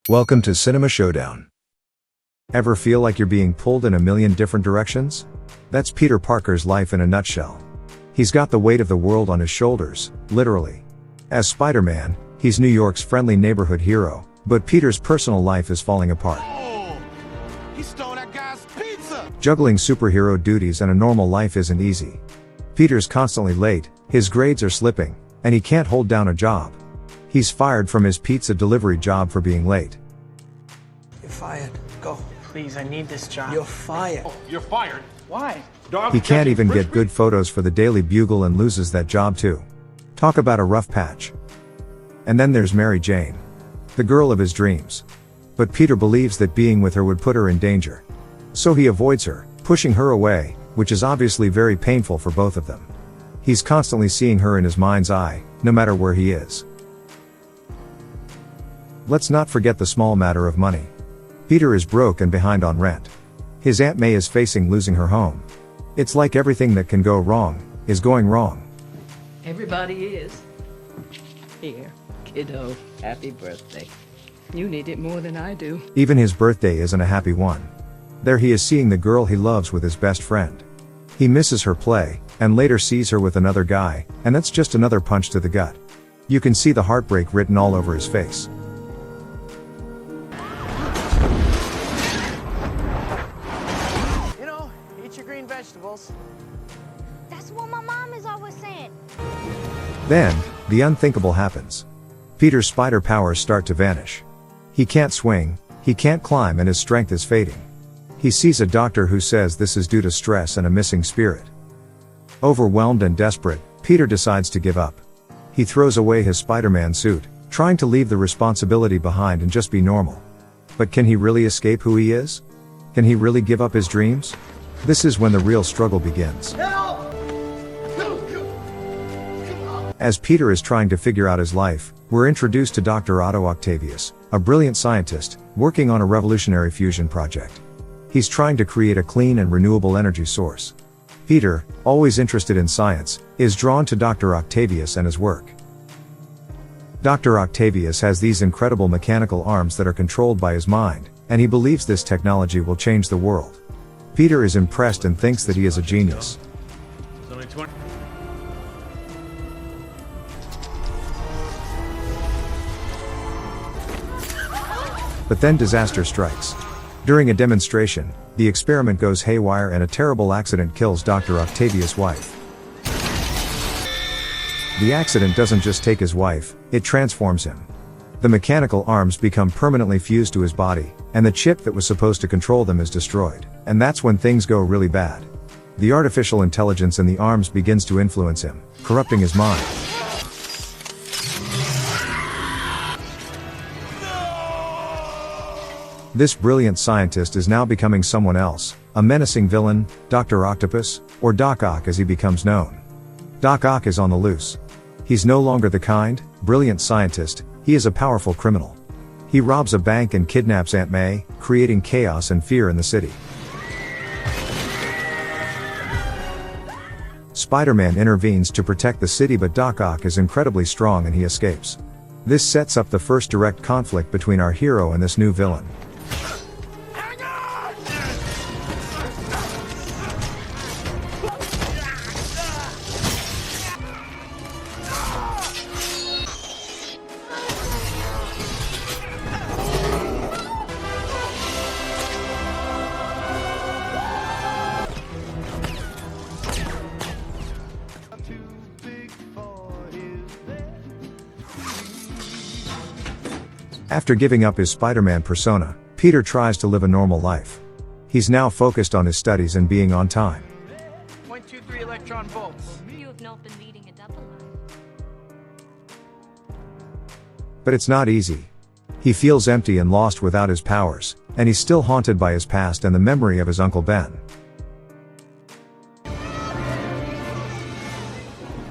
Welcome to Cinema Showdown. Ever feel like you're being pulled in a million different directions? That's Peter Parker's life in a nutshell. He's got the weight of the world on his shoulders, literally. As Spider-Man, he's New York's friendly neighborhood hero, but Peter's personal life is falling apart. Oh, he stole that guy's pizza! Juggling superhero duties and a normal life isn't easy. Peter's constantly late, his grades are slipping, and he can't hold down a job. He's fired from his pizza delivery job for being late. You're fired. Go. Please, I need this job. You're fired. Oh, you're fired. Why? Dog He can't even get good photos for the Daily Bugle and loses that job too. Talk about a rough patch. And then there's Mary Jane, the girl of his dreams. But Peter believes that being with her would put her in danger. So he avoids her, pushing her away, which is obviously very painful for both of them. He's constantly seeing her in his mind's eye, no matter where he is. Let's not forget the small matter of money. Peter is broke and behind on rent. His Aunt May is facing losing her home. It's like everything that can go wrong, is going wrong. Everybody is. Here, kiddo, happy birthday. You need it more than I do. Even his birthday isn't a happy one. There he is seeing the girl he loves with his best friend. He misses her play, and later sees her with another guy, and that's just another punch to the gut. You can see the heartbreak written all over his face. Eat your green vegetables. That's what my mom is always saying. Then, the unthinkable happens. Peter's spider powers start to vanish. He can't swing, he can't climb, and his strength is fading. He sees a doctor who says this is due to stress and a missing spirit. Overwhelmed and desperate, Peter decides to give up. He throws away his Spider-Man suit, trying to leave the responsibility behind and just be normal. But can he really escape who he is? Can he really give up his dreams? This is when the real struggle begins. As Peter is trying to figure out his life, we're introduced to Dr. Otto Octavius, a brilliant scientist, working on a revolutionary fusion project. He's trying to create a clean and renewable energy source. Peter, always interested in science, is drawn to Dr. Octavius and his work. Dr. Octavius has these incredible mechanical arms that are controlled by his mind, and he believes this technology will change the world. Peter is impressed and thinks that he is a genius. But then disaster strikes. During a demonstration, the experiment goes haywire and a terrible accident kills Dr. Octavius' wife. The accident doesn't just take his wife, it transforms him. The mechanical arms become permanently fused to his body, and the chip that was supposed to control them is destroyed. And that's when things go really bad. The artificial intelligence in the arms begins to influence him, corrupting his mind. This brilliant scientist is now becoming someone else, a menacing villain, Dr. Octopus, or Doc Ock as he becomes known. Doc Ock is on the loose. He's no longer the kind, brilliant scientist, he is a powerful criminal. He robs a bank and kidnaps Aunt May, creating chaos and fear in the city. Spider-Man intervenes to protect the city, but Doc Ock is incredibly strong and he escapes. This sets up the first direct conflict between our hero and this new villain. After giving up his Spider-Man persona, Peter tries to live a normal life. He's now focused on his studies and being on time. 0.23 electron volts. You have not been leading a double life. But it's not easy. He feels empty and lost without his powers, and he's still haunted by his past and the memory of his Uncle Ben.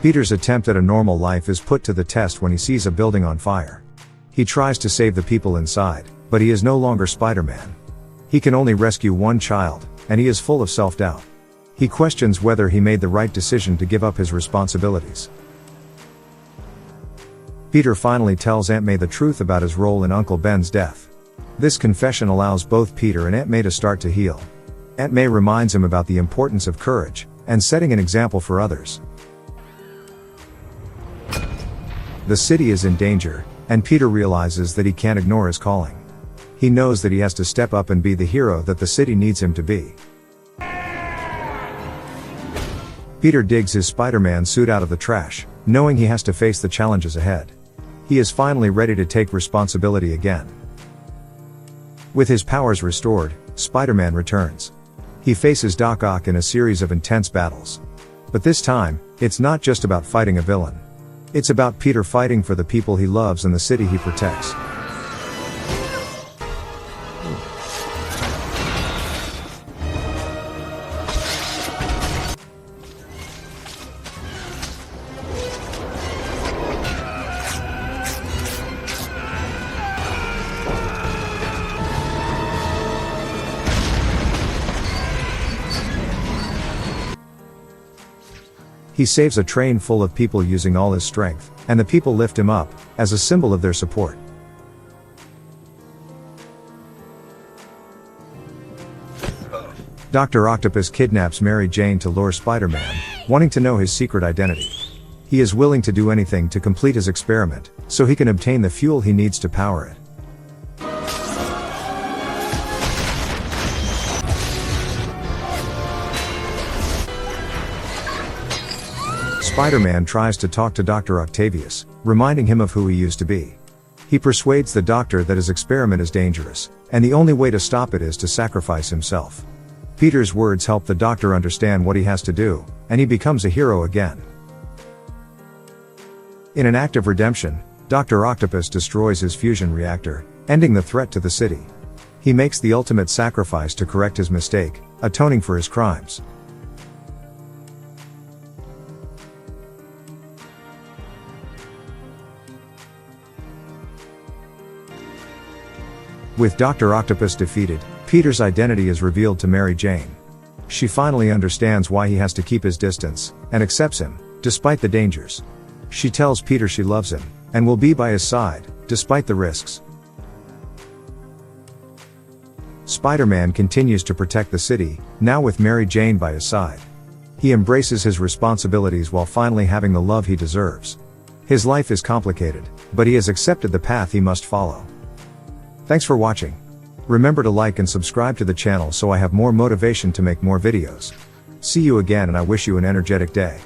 Peter's attempt at a normal life is put to the test when he sees a building on fire. He tries to save the people inside, but he is no longer Spider-Man. He can only rescue one child, and he is full of self-doubt. He questions whether he made the right decision to give up his responsibilities. Peter finally tells Aunt May the truth about his role in Uncle Ben's death. This confession allows both Peter and Aunt May to start to heal. Aunt May reminds him about the importance of courage, and setting an example for others. The city is in danger, and Peter realizes that he can't ignore his calling. He knows that he has to step up and be the hero that the city needs him to be. Peter digs his Spider-Man suit out of the trash, knowing he has to face the challenges ahead. He is finally ready to take responsibility again. With his powers restored, Spider-Man returns. He faces Doc Ock in a series of intense battles. But this time, it's not just about fighting a villain. It's about Peter fighting for the people he loves and the city he protects. He saves a train full of people using all his strength, and the people lift him up, as a symbol of their support. Dr. Octopus kidnaps Mary Jane to lure Spider-Man, wanting to know his secret identity. He is willing to do anything to complete his experiment, so he can obtain the fuel he needs to power it. Spider-Man tries to talk to Dr. Octavius, reminding him of who he used to be. He persuades the doctor that his experiment is dangerous, and the only way to stop it is to sacrifice himself. Peter's words help the doctor understand what he has to do, and he becomes a hero again. In an act of redemption, Dr. Octopus destroys his fusion reactor, ending the threat to the city. He makes the ultimate sacrifice to correct his mistake, atoning for his crimes. With Dr. Octopus defeated, Peter's identity is revealed to Mary Jane. She finally understands why he has to keep his distance, and accepts him, despite the dangers. She tells Peter she loves him, and will be by his side, despite the risks. Spider-Man continues to protect the city, now with Mary Jane by his side. He embraces his responsibilities while finally having the love he deserves. His life is complicated, but he has accepted the path he must follow. Thanks for watching. Remember to like and subscribe to the channel so I have more motivation to make more videos. See you again, and I wish you an energetic day.